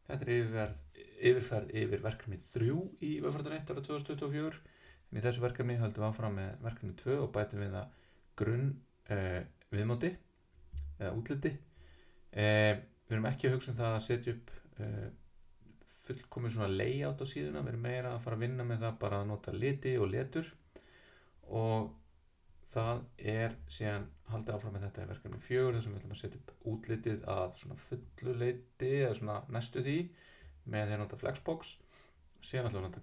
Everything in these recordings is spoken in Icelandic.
Þetta er yfirferð yfir verkefni 3 í Vöffrartunni 1 árið 2024. En í þessu verkefni höldum við áfram með verkefni 2 og bætum við það grunn viðmóti eða útliti. Við erum ekki að hugsa um það að setja upp fullkomið svona layout á síðuna. Við erum meira að fara að vinna með það bara að nota liti og letur, og það síðan haldið áfram með þetta í verkefni 4 þar sem við ætlum að setja upp útlitið að svona fullu leyti eða svona næstu því með því að nota Flexbox. Síðan ætlum við að nota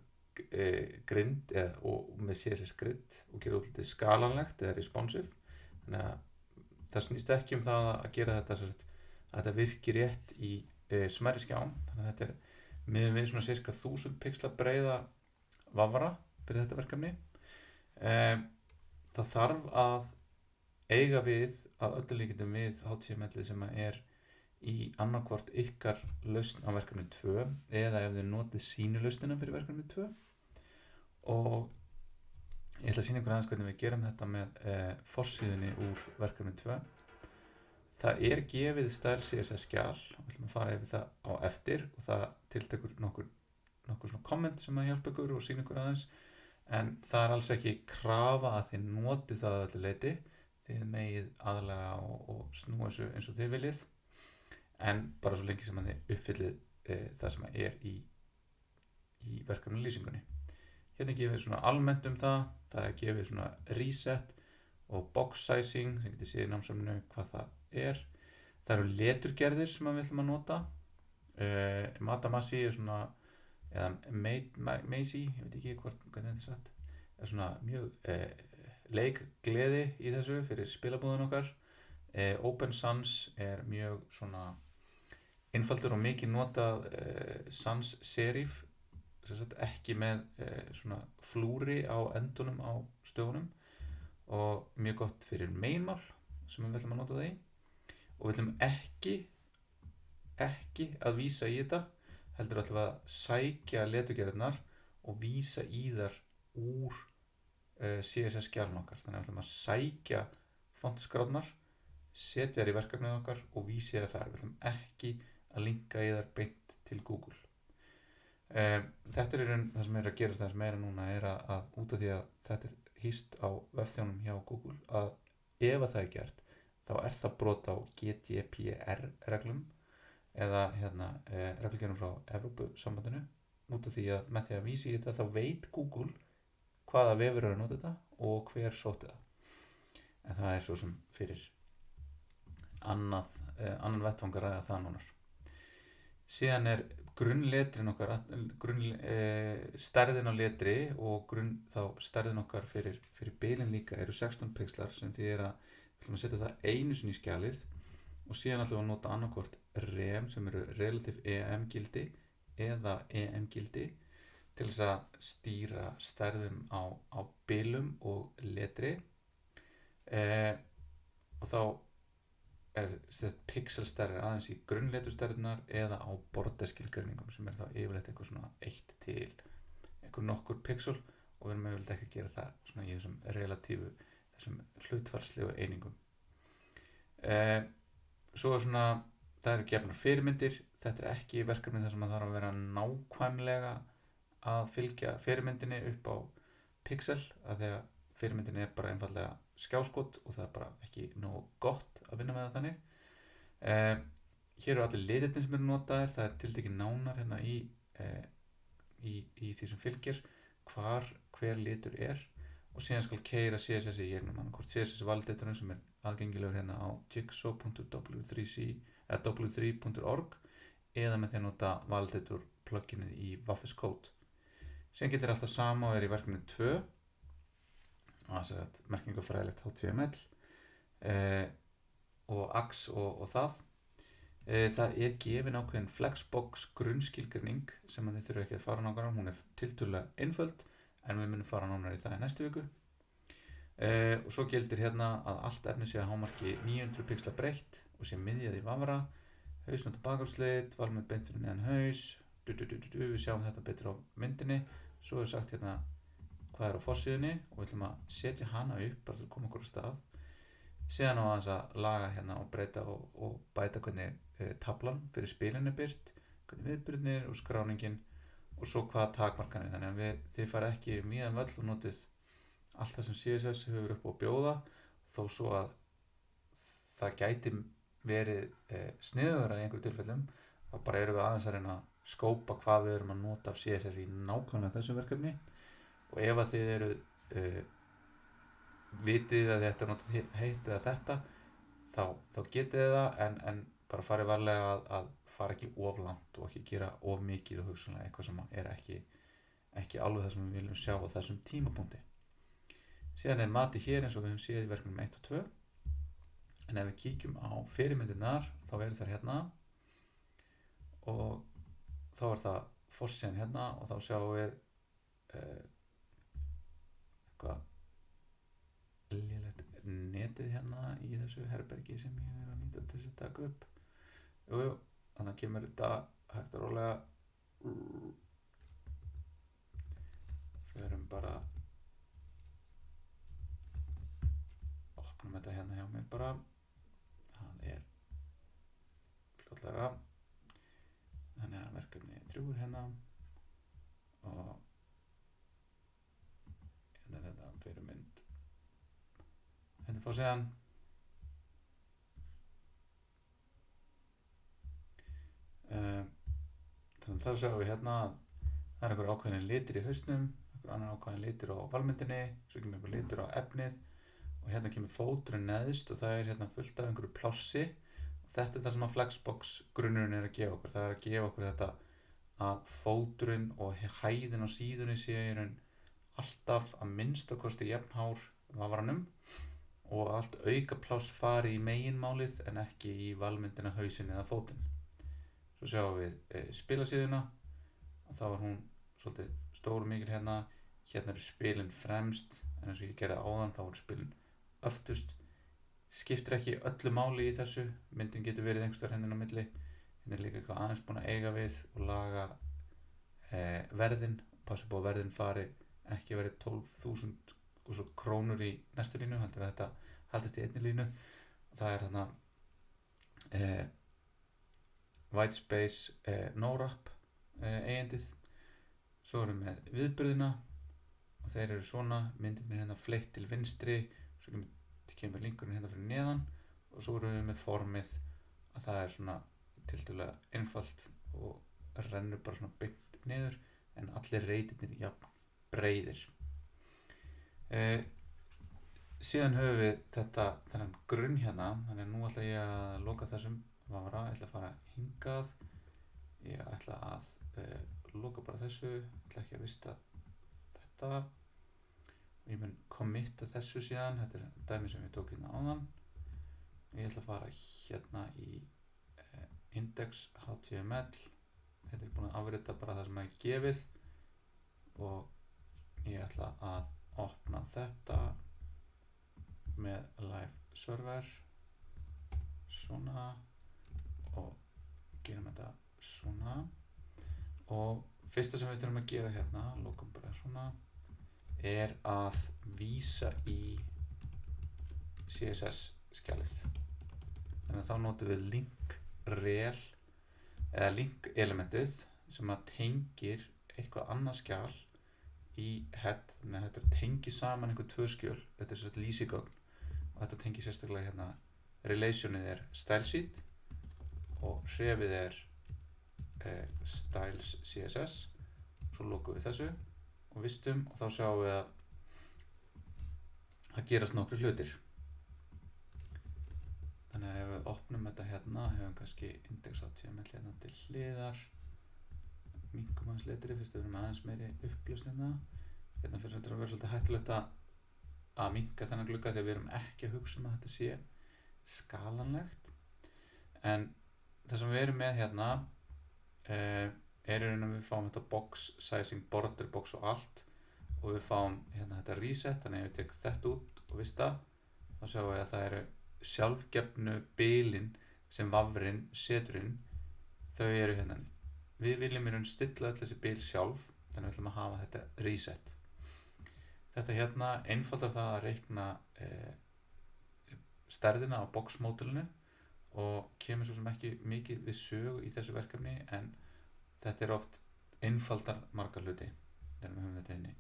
grind og með CSS grid og gera útlitið skalanlegt eða responsive. Þannig að það snýst ekki um það að gera þetta að þetta virki rétt í smærri skjám. Þannig að þetta með við svona cirka 1000 pixla breiða vafra fyrir þetta verkefni. Það þarf að eiga við að öllu líkindum við HTML-ið sem í annarkvort ykkar lausn á verkefni 2 eða ef þið notið sínu lausnina fyrir verkefni 2. Og ég ætla að sýna ykkur aðeins hvernig við gerum þetta með forsíðunni úr verkefni 2. Það gefið style CSS skjal og við ætlum að fara yfir það á eftir, og það tiltekur nokkur svona komment sem að hjálpa ykkur og sýna ykkur aðeins. En það alls ekki krafa að þið notið það að öllu leyti. Þið megið aðlaga og snúa þessu eins og þið viljið, en bara svo lengi sem að þið uppfyllið það sem í verkefni lýsingunni. Hérna gefið svona almennt um það. Það gefið svona reset og box sizing sem getið séð í námsefninu hvað það er. Það eru leturgerðir sem við ætlum að nota. Matamasi svona, eða Macy, ég veit ekki hvernig þetta er sagt, er svona mjög leikgleði í þessu fyrir spilabúðun okkar. Open Sans er mjög svona einfaldur og mikið notað sans serif, ekki með svona flúri á endunum á stöfunum, og mjög gott fyrir mainmál sem við ætlum að nota það í. Og við ætlum ekki að vísa í þetta, heldur ætlum við að sækja leturgerðirnar og vísa í þar úr CSS skjalinn okkar. Þannig að við ætlum að sækja fontskráðnar, setja þær í verkefnið okkar og vísa þær þar. Við ætlum ekki að linka í þær beint til Google. Þetta það sem að gerast þess meira núna að út af því að þetta hýst á vefþjónum hjá Google, að ef það gert þá það brot á GDPR reglum eða reglugerðum frá Evrópusambandinu, út af því að með því að vísa í þetta þá veit Google hvaða vefur að nota þetta og hver sótti það. En það svo sem fyrir annan vettvang að ræða það núna. Síðan grunnletrin okkar, stærðin á letri og þá stærðin okkar fyrir bilin líka eru 16 pixlar, sem því við ætlum að setja það einu sinni í skjalið, og síðan ætlum við að nota annarkvort rem sem eru relative EM gildi eða EM gildi til þess að stýra stærðum á bilum og letri. Og þá pixelstærri aðeins í grunnleturstærðirnar eða á bordaskilgreiningum sem þá yfirleitt eitthvað svona 1 til eitthvað nokkur pixel, og við erum yfirleitt ekki að gera það svona í þessum relatífu, þessum hlutfallslegu einingum. Svo svona, það eru gefnar fyrirmyndir. Þetta ekki verkefni þar sem það þarf að vera nákvæmlega að fylgja fyrirmyndinni upp á pixel, af því að fyrirmyndin bara einfallega skjáskot og það bara ekki nógu gott að vinna með það þannig. Hér eru allir litirnir sem eru notaðir. Það tiltekið nánar hérna í því sem fylgir hver litur og síðan skal keyra CSS í gegnum annarkvort CSS validatorinn sem aðgengilegur hérna á jigsaw.w3.org eða með því að nota validator pluginið í Waffes Code. Síðan getur alltaf sama og í verkefni 2, merkingafræðilegt HTML og AX og það. Það gefin ákveðin Flexbox grunnskilgreining sem þið þurfa ekki að fara nákvæmlega. Hún tiltölulega einföld, en við munum fara nánar í það í næstu viku. Og svo gildir hérna að allt efni sé að hámarki 900 pixla breitt og sé miðjað í vafra, hausnótt og bakgrunnslit, valmönd beint fyrir neðan haus. Við sjáum þetta betur á myndinni. Svo sagt hérna hvað á forsíðunni og við ætlum að setja hana upp bara til að koma okkur á stað. Síðan á aðeins að laga hérna og breyta og bæta hvernig tablan fyrir spilin birt, hvernig viðburðirnir og skráningin og svo hvaða takmarkanir, þannig að þið fara ekki víðan völl og notið allt það sem CSS hefur upp á að bjóða, þó svo að það gæti verið sniðugra í einhverjum tilfellum. Þá bara erum við aðeins að reyna að skópa hvað við erum að nota af CSS í nákvæmlega þessu verkefni, og ef að þið eru vitið að þetta er notað heitt eða þetta, þá getið þið það, en bara farið varlega að fara ekki of langt og ekki gera of mikið og hugsanlega eitthvað sem er ekki alveg það sem við viljum sjá á þessum tímapunkti. Síðan er matið hér eins og við höfum séð í verkefnum 1 og 2, en ef við kíkjum á fyrirmyndirnar þá eru þær hérna og þá er það forsíðan hérna og þá sjáum við eitthvað lélegt netið hérna í þessu herbergi sem ég er að nýta til þess að taka upp. Jú, þannig að kemur þetta hægt og rólega. Förum bara, opnum þetta hérna hjá mér bara. Það er fljótlega. Þannig að verkefni 3 hérna og hérna er þetta fyrirmynd. Hérna fór síðan. Þannig að þá sjáum við hérna að það er einhver ákveðin litir í hausnum, einhver annar ákveðin litir á valmyndinni, svo kemur einhver litur á efnið og hérna kemur fóturinn neðst og það er hérna fullt af einhverju plássi. Þetta er það sem að Flexbox grunnurinn er að gefa okkur. Það er að gefa okkur þetta að fóturinn og hæðin á síðunni sé í raun alltaf að minnstakosti jafnhár vafranum og allt auka pláss fari í meginmálið en ekki í valmyndina, hausinn eða fótinn. Svo sjáum við spilasíðuna og þá er hún svolítið stór og mikil hérna. Hérna eru spilin fremst en eins og ég gerði áðan þá eru spilin öftust. Skiptir ekki öllu máli í þessu, myndin getur verið einhverstaðar hérna á milli. Hérna er líka eitthvað aðeins búin að eiga við og laga verðin, passa på að verðin fari ekki verið 12.000 og svo krónur í næstu línu, heldur að þetta haldist í einni línu. Það er þarna white space no-wrap eigendið. Svo erum við með viðburðina og þeir eru svona, myndin er hérna fleitt til vinstri, svo kemur linkurinn hérna fyrir neðan og svo erum við með formið að það er svona tiltölulega einfalt og rennur bara svona beint niður en allir reitirnir jafn breiðir. Síðan höfum við þennan grunn hérna, þannig að nú ætla ég að loka þessum vafra, ég ætla að fara hingað, ég ætla að loka bara þessu, ég ætla ekki að vista þetta. Ég mun committa þessu síðan, þetta er dæmi sem ég tók hérna áðan. Ég ætla að fara hérna í index.html, þetta er búin að afrita bara það sem er gefið og ég ætla að opna þetta með live server, svona og gerum þetta svona og fyrsta sem við þurfum að gera hérna, lokum bara svona, er að vísa í CSS skjalið. Þannig að þá notum við link rel eða link elementið sem að tengir eitthvað annað skjal í head, þannig að þetta tengir saman einhver 2 skjöl, þetta er svona lýsigögn og þetta tengir sérstaklega hérna, relationið er stylesheet og hrefið er styles CSS, svo lokum við þessu og vistum og þá sjáum við að það gerast nokkru hlutir. Þannig að ef við opnum þetta hérna, hefum kannski index.html hérna til hliðar, minkum aðeins letri fyrst við erum aðeins meiri upplausnina. Hérna fyrir að vera svolítið hættulegt að minka þennan glugga þegar við erum ekki að hugsa að þetta sé skalanlegt. En það sem við erum með hérna er í raun að við fáum þetta box sizing, border box og allt og við fáum hérna þetta reset, þannig að ef ég tek þetta út og vista þá sjáum við að það eru sjálfgefnu bilin sem vafrinn setur inn, þau eru hérna. Við viljum í raun stilla öll þessi bil sjálf, þannig við ætlum að hafa þetta reset. Þetta hérna einfaldar það að reikna stærðina á box módulinu og kemur svo sem ekki mikið við sögu í þessu verkefni en þetta oft einfaldar margar hluti þegar við höfum þetta inni.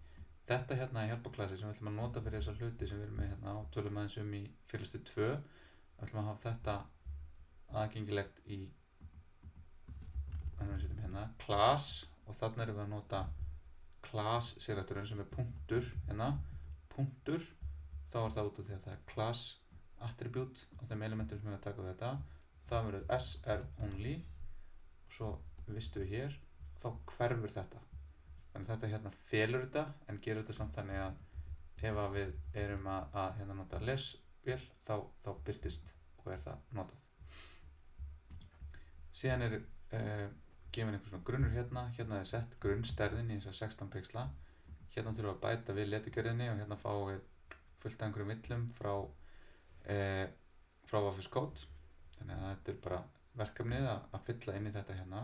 Þetta hérna er hjálparklassi sem við ætlum að nota fyrir þessa hluti sem við erum með hérna og tölum aðeins í fyrirlistu 2. Við ætlum að hafa þetta aðgengilegt í hérna, class, og þarna erum við að nota class selektorinn sem punktur hérna, punktur, þá það út af því að það class attribute á þeim elementum sem við að taka við þetta. Það verður sr only og svo vistu við hér, þá hverfur þetta. Þannig þetta hérna felur þetta en gerir þetta samt þannig að ef að við erum að hérna nota lesvél þá birtist og það notað. Síðan gefin einhver svona grunnur hérna er sett grunnstærðin í þessa 16 pixla. Hérna þurfum við að bæta við leturgerðinni og hérna fáum við fullt af einhverjum villum frá Office Code. Þannig að þetta bara verkefnið að fylla inn í þetta hérna.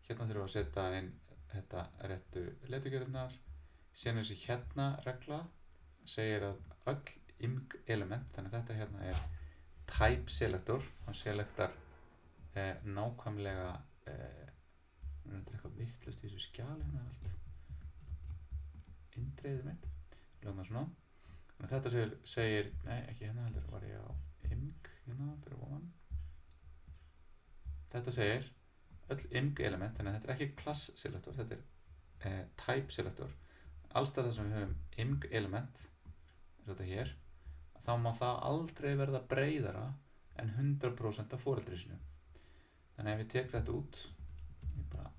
Hérna þurfum við að setja inn þetta réttu leturgerðirnar. Síðan þessi hérna regla segir að öll img element, þannig að þetta hérna er type selector, hann selektar nákvæmlega eitthvað vitlaust í þessu skjali hérna allt indreiðið mitt lögum það svona. Þannig að þetta segir nei ekki hérna heldur, var ég á img hérna fyrir ofan. Þetta segir öll img element, þannig að þetta er ekki class selector, þetta er type selector. Allstar þar sem við höfum img element eins og þetta hér, þá má það aldrei verða breiðara en 100% af foreldri sinu. Þannig ef ég tek þetta út, ég bara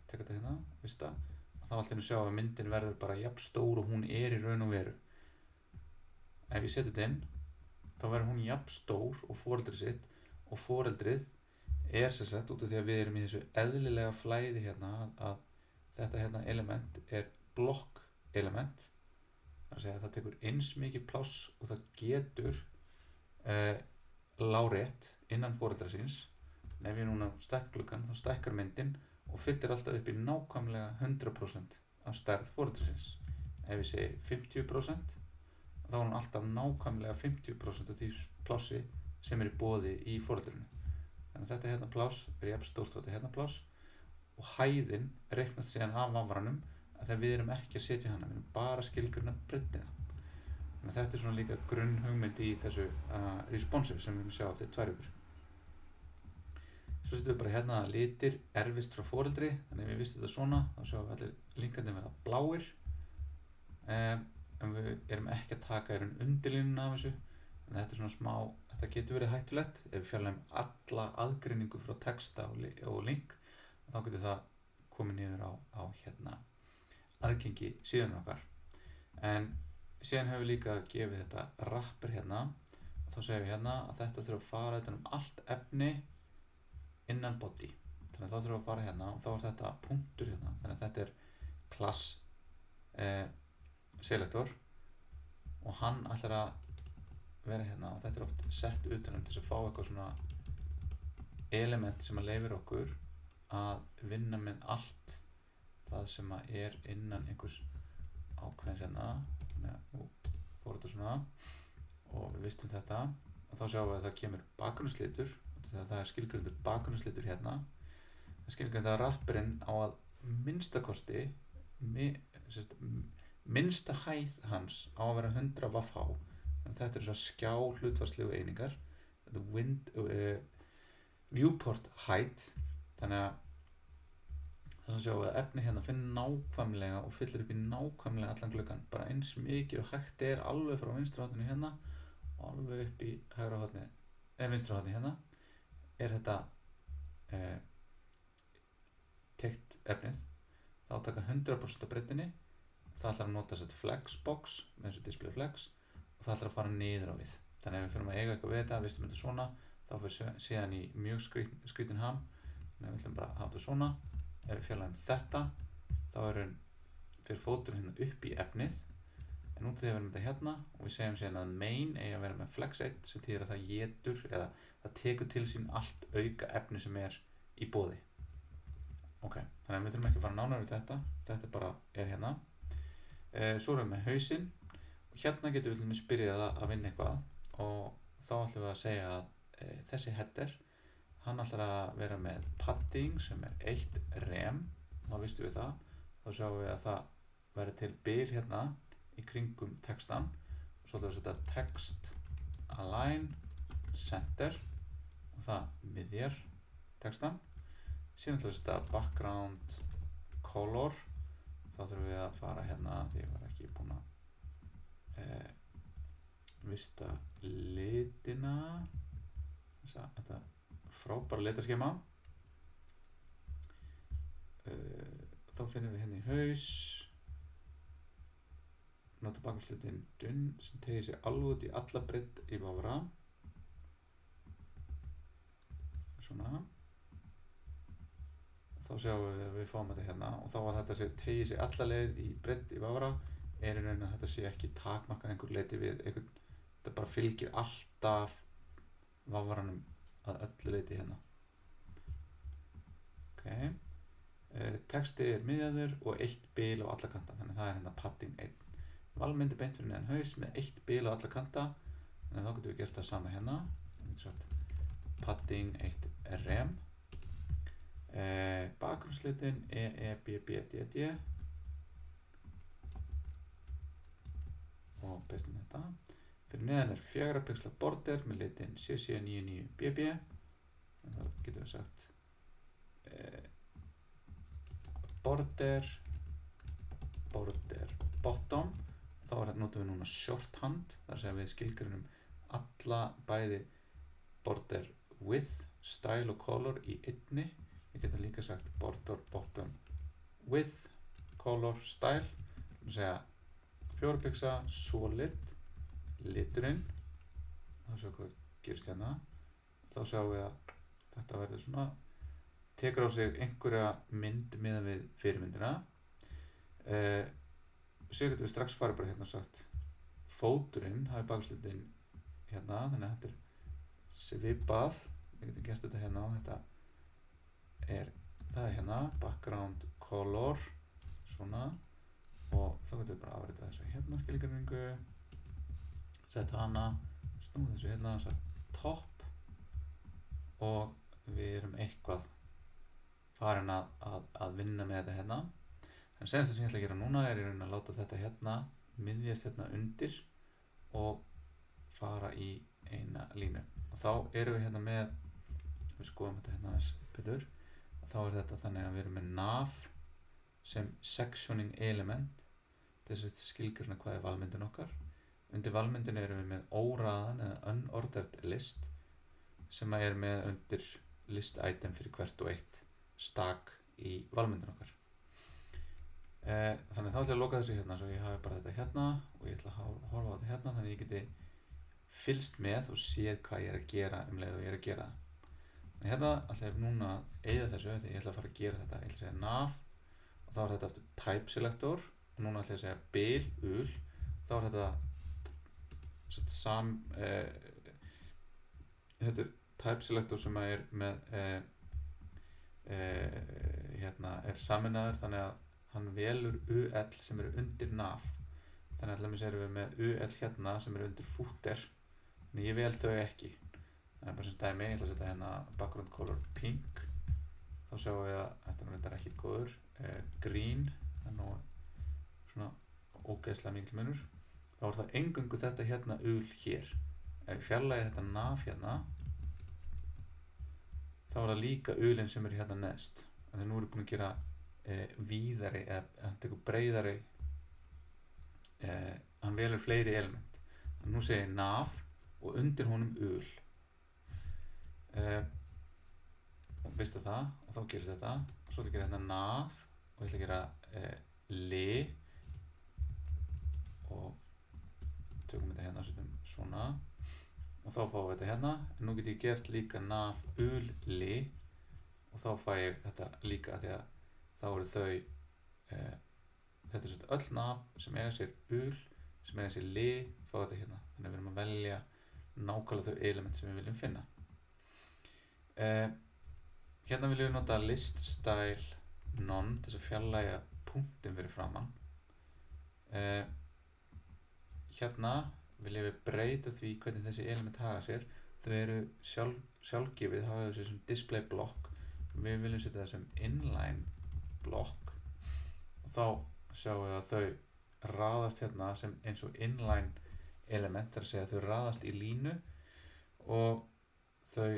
tek þetta hérna, vista, þá allir sjá að myndin verður bara jafn stór og hún í raun og veru. Ef ég seti þetta inn, þá verður hún jafn stór og foreldrið sitt, og foreldrið sem sagt út af því að við erum í þessu eðlilega flæði hérna að þetta hérna element er blokk element. Það er að segja að það tekur eins mikið pláss og það getur lárétt innan foreldra síns. En ef ég núna stækka gluggann, þá stækkar myndin og fyllir alltaf upp í nákvæmlega 100% af stærð foreldrisins. Ef ég segi 50%, þá er hún alltaf nákvæmlega 50% af því plássi sem í boði í foreldrinu. Þannig að þetta hérna pláss er jafn stórt og þetta hérna pláss, og hæðin reiknast síðan af vafranum að þegar við erum ekki að setja hana, við erum bara að skilgreina breiddina. Þannig að þetta er svona líka grunnhugmynd í þessu responsive sem við erum að sjá eftir tværjúkur. Svo setjum við bara hérna að litir erfist frá foreldri, þannig að ef við vistum þetta svona, þá sjáum við allir linkarnir verða bláir. En við erum ekki að taka undirlínuna af þessu, þannig að þetta er svona smá, þetta getur verið hættulegt. Ef við fjarlægjum alla aðgreiningu frá texta og link, þá getur það komið niður á hérna aðgengi síðan okkar. En síðan hefur við líka gefið þetta wrapper hérna, og þá segjum við hérna að þetta þurfa að fara utan allt efni innan body. Þannig að þá þurfum við að fara hérna og þá er þetta punktur hérna, þannig að þetta er class selector og hann ætlar að vera hérna og þetta er oft sett utanum til að fá eitthvað svona element sem að leyfir okkur að vinna með allt það sem að er innan einhvers ákveðins hérna. Þannig að nú fór þetta svona og við vistum þetta og þá sjáum við að það kemur bakgrunnslitur, þegar það er skilgreindur bakgrunnslitur hérna. Það er skilgreind að wrapperinn á að minnstakosti minnsta hæð hans á að vera 100 WH. Þannig að þetta er svo skjá hlutfallslegu einingar. Þetta er viewport height. Þannig að þess að sjáum við að efni hérna finnir nákvæmlega og fyllir upp í nákvæmlega allan gluggann. Bara eins mikið og hægt er alveg frá vinstra horninu hérna og alveg upp í hægra hornið, vinstra hornið hérna. Er þetta tekt efnið, þá taka 100% af breiddinni. Það ætlar að nota þetta flexbox með þessu display flex og það ætlar að fara niður á við. Þannig að ef við fyrir að eiga eitthvað við þetta, vistum þetta svona, þá fyrir síðan í mjög skrítin ham. Þannig að við ætlum bara að hafa þetta svona. Ef við fjarlægjum þetta, þá fyrir fóturinn hérna upp í efnið. En út þegar við erum þetta hérna og við segjum síðan að main eigi að vera með flex 1 sem þýðir að það étur eða það tekur til sín allt auka efni sem er í boði. Ok, þannig að við þurfum ekki að fara nánar við þetta. Þetta bara er hérna. Svo erum við með hausinn og hérna getum við til dæmis byrjað að vinna eitthvað og þá ætlum við að segja að þessi header, hann ætlar að vera með padding sem 1 rem, þá vistum við það, þá sjáum við að það verður til bil hérna í kringum textan og svo ætlum við að setja text align center og það miðjar textan. Síðan ætlum við að setja background color, þá þurfum við að fara hérna því ég var ekki búin að vista litina, þetta frábæra litaskema. Þá finnum við hérna í haus, nota bakgrunnslitin dun sem tegir sig alveg út í alla breidd í vafra, svona. Þá sjáum við að við fáum þetta hérna og þá að þetta tegir sig alla leið í breidd í vafra í rauninni að þetta sé ekki takmarkað einhver leiti við einhvern, þetta bara fylgir alltaf vafranum að öllu leiti hérna. Okay. Texti miðjaður og 1 bil á alla kanta, þannig það hérna padding 1. Valmyndi beint fyrir neðan haus með 1 bil á alla kanta, þannig þá getum við gert það sama hérna. Padding 1 rem. Bakgrunnslitin EEBBDD og bestum þetta. Fyrir neðan 4 pixla border með litin CC99BB, þá getum við sagt border bottom, þá notum við núna shorthand, þar sem við skilgreinum alla bæði border width, style og color í einni. Við getum líka sagt border bottom width, color, style, við segja 4 pixla solid, liturinn, þá sjáum við hvað gerist hérna, þá sjáum við að þetta verður svona, tekur á sig einhverja mynd miðað við fyrirmyndina. Svo getum við strax farið bara hérna og sagt fóturinn hafi bakgrunnslitin hérna, þannig að þetta er svipað, við getum gert þetta hérna og þetta það er hérna background color, svona, og þá getum við bara afrita þessu hérna skilgreiningu, setja hana, snúða þessu hérna, setja top og við erum eitthvað farin að vinna með þetta hérna. En senast það sem ég ætla að gera núna er í rauninni að láta þetta hérna miðjast hérna undir og fara í eina línu. Og þá erum við hérna með, við skoðum þetta hérna aðeins betur, og þá er þetta þannig að við erum með nav sem sectioning element, þess að skilgreina hvað er valmyndin okkar. Undir valmyndinu erum við með óraðan eða unordered list sem er með undir list item fyrir hvert og eitt stag í valmyndin okkar. Þannig þá ætla ég að loka þessu hérna svo ég hafi bara þetta hérna og ég ætla að horfa á þetta hérna þannig ég geti fylgst með og séð hvað ég er að gera leið og ég er að gera það. Þannig hérna ætla ég núna að eyða þessu þegar ég ætla að fara að gera þetta. Ég ætla að segja nav og þá er þetta aftur type selector og núna ætla ég að segja bil, ul, þá er þetta þetta er type selector sem er með hérna er saminaður þannig að hann velur UL sem eru undir nav. Þannig að allir erum við með UL hérna sem eru undir footer. Þannig ég vel þau ekki. Það er bara sem dæmi, ég ætla að setja hérna background color pink. Þá sjáum við að þetta er ekki góður. Green, það er nú svona ógeðslega mikil munur. Þá er það eingöngu þetta hérna UL hér. Ef ég fjarlægi þetta nav hérna, þá er það líka ULin sem eru hérna neðst. Þannig að nú erum við búin að gera víðari eða tekur breiðari hann velur fleiri element þannig nú segir nav og undir honum ul og veistu það og þá gerist þetta og svo ætla ég að gera hérna nav og ég ætla að gera li og tökum þetta hérna svona og þá fáum við þetta hérna en nú get ég gert líka nav ul li og þá fæ ég þetta líka því að þá eru þau þetta er svona öll nav sem eiga sér ul sem eiga sér li fá þetta hérna þannig að við erum að velja nákvæmlega þau element sem við viljum finna hérna viljum við nota list style none til þess að fjarlægja punktin fyrir framann hérna viljum við breyta því hvernig þessi element haga sér þau eru sjálfgefið hafa þessi sem display block, við viljum setja það sem inline block og þá sjáum við að þau raðast hérna sem eins og inline element, þar að segja þau raðast í línu og þau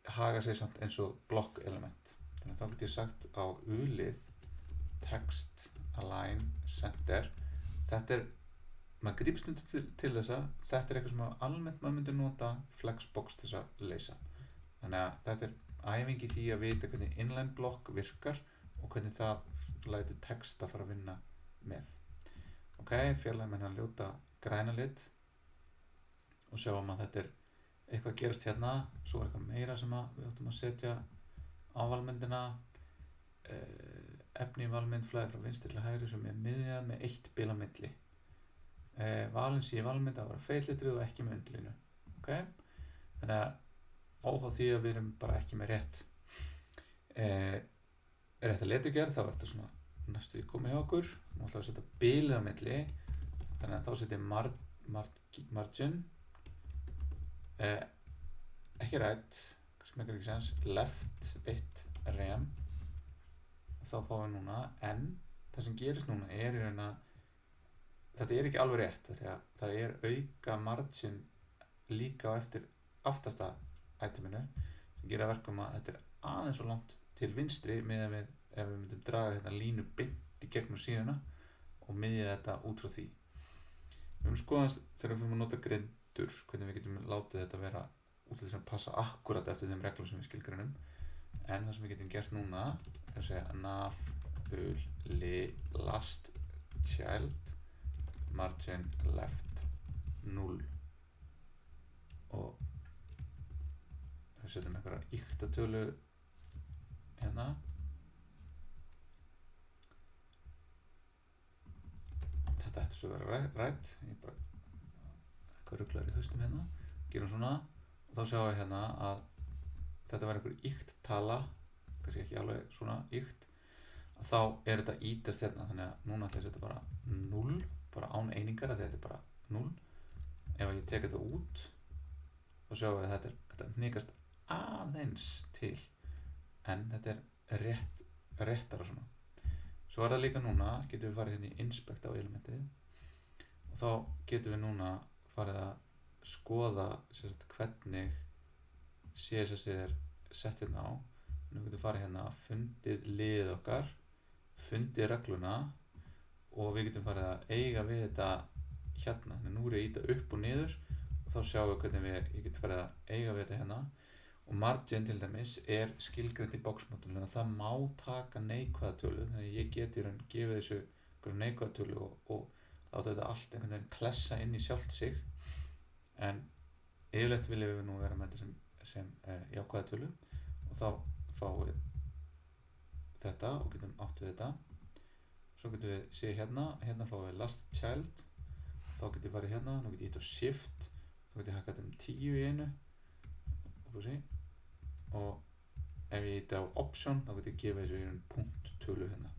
haga sig samt eins og block element. Þannig að þá get ég sagt á U-lið text align center. Þetta maður grípst stundum til þessa, þetta eitthvað sem almennt maður myndi nota Flexbox til þess að leysa. Þannig að þetta æfing í því að vita hvernig inline block virkar og hvernig það lætur text að fara að vinna með. Ok, fjarlægum hennar ljóta græna lit og sjáum að þetta eitthvað gerast hérna, svo eitthvað meira sem við áttum að setja á valmyndina, efni í valmynd flæði frá vinstri til hægri sem miðjað með 1 bil á milli. Valin sé í valmynd að vera feillitrið og ekki með undirlínu. Ok, þannig að óháð því að við erum bara ekki með rétt að leturgerð, þá þetta svona næstu í komið hjá okkur. Nú ætlum við að setja bilið á milli, þannig að þá setjum margin, ekki right, kannski meikar ekki sens, left 1 rem, og þá fáum við núna, en það sem gerist núna í raun að þetta ekki alveg rétt, því að það auka margin líka á eftir aftasta iteminu, sem gera verkum að þetta aðeins og langt til vinstri miðað við ef við myndum draga hérna línu beint í gegnum síðuna og miðja þetta út frá því. Við höfum skoðast þegar við fyrir að nota grindur, hvernig við getum látið þetta vera út þess að passa akkurat eftir þeim reglum sem við skilgreinum, en það sem við getum gert núna er að segja nav last child margin left 0 og við setjum einhverja yktatölu hérna. Þetta ætti svo að vera rætt, ég bara eitthvað ruglar í hausnum hérna, gerum svona og þá sjáum við hérna að þetta var einhver ykt tala, kannski ekki alveg svona ykt, að þá þetta ítast hérna, þannig að núna ætla ég að setja bara 0, bara án einingar að þetta bara 0. Ef ég tek þetta út þá sjáum við að þetta hnikast aðeins til, en þetta réttar og svona. Svo það líka núna, getum við farið hérna í inspect á elementið og þá getum við núna farið að skoða hvernig CSS sett hérna á. Nú getum við farið hérna að fundið liðið okkar, fundið regluna og við getum farið að eiga við þetta hérna. Þannig nú ég að íta upp og niður og þá sjáum við hvernig ég get farið að eiga við þetta hérna. Og margin til dæmis skilgreint í boxmodulinu, það má taka neikvæða tölu, þannig ég geti gefið þessu neikvæða tölu og láta þetta allt einhvern veginn klessa inn í sjálft sig, en yfirleitt viljum við nú vera með þetta sem jákvæða tölu og þá fáum við þetta og getum átt við þetta. Svo getum við séð hérna fáum við last child, þá getum við farið hérna, nú getum ég ítt á shift, þá getum ég hakkað 10 í einu og ef ég íti á option þá getur ég gefið þessu punkttölu hérna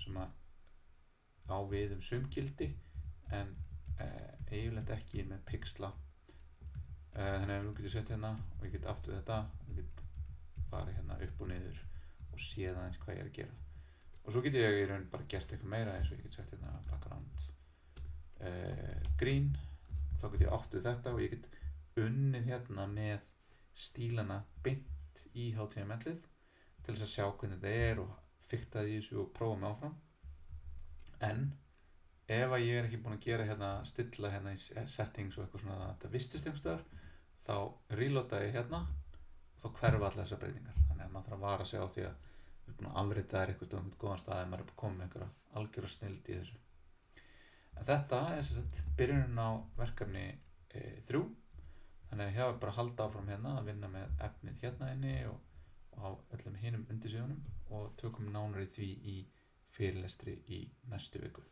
sem á við sumgildi en eiginlega ekki með pixla, þannig að við getum sett hérna og ég get aftur þetta og ég get farið hérna upp og niður og séð aðeins hvað ég að gera og svo get ég í raun bara gert eitthvað meira eins og ég get sett hérna background green, þá get ég aftur þetta og ég get unnið hérna með stílana beint í HTML-ið til þess að sjá hvernig þetta og fikta því þessu og prófa mig áfram. En ef að ég ekki búinn að gera hérna, stilla hérna í settings og eitthvað svona að þetta vistist einhvers staðar, þá reloada ég hérna og þá hverfa allar þessar breytingar. Þannig að maður þarf að vara sig á því að við erum búin að afrita þær eitthvað um góðan stað ef maður er komið með einhverja algjöra snilld í þessu. En þetta sem sagt byrjunin á verkefni 3. Þannig að hér bara halda áfram hérna að vinna með efnið hérna inni og á öllum hinum undirsíðunum og tökum nánar í því í fyrirlestri í næstu viku.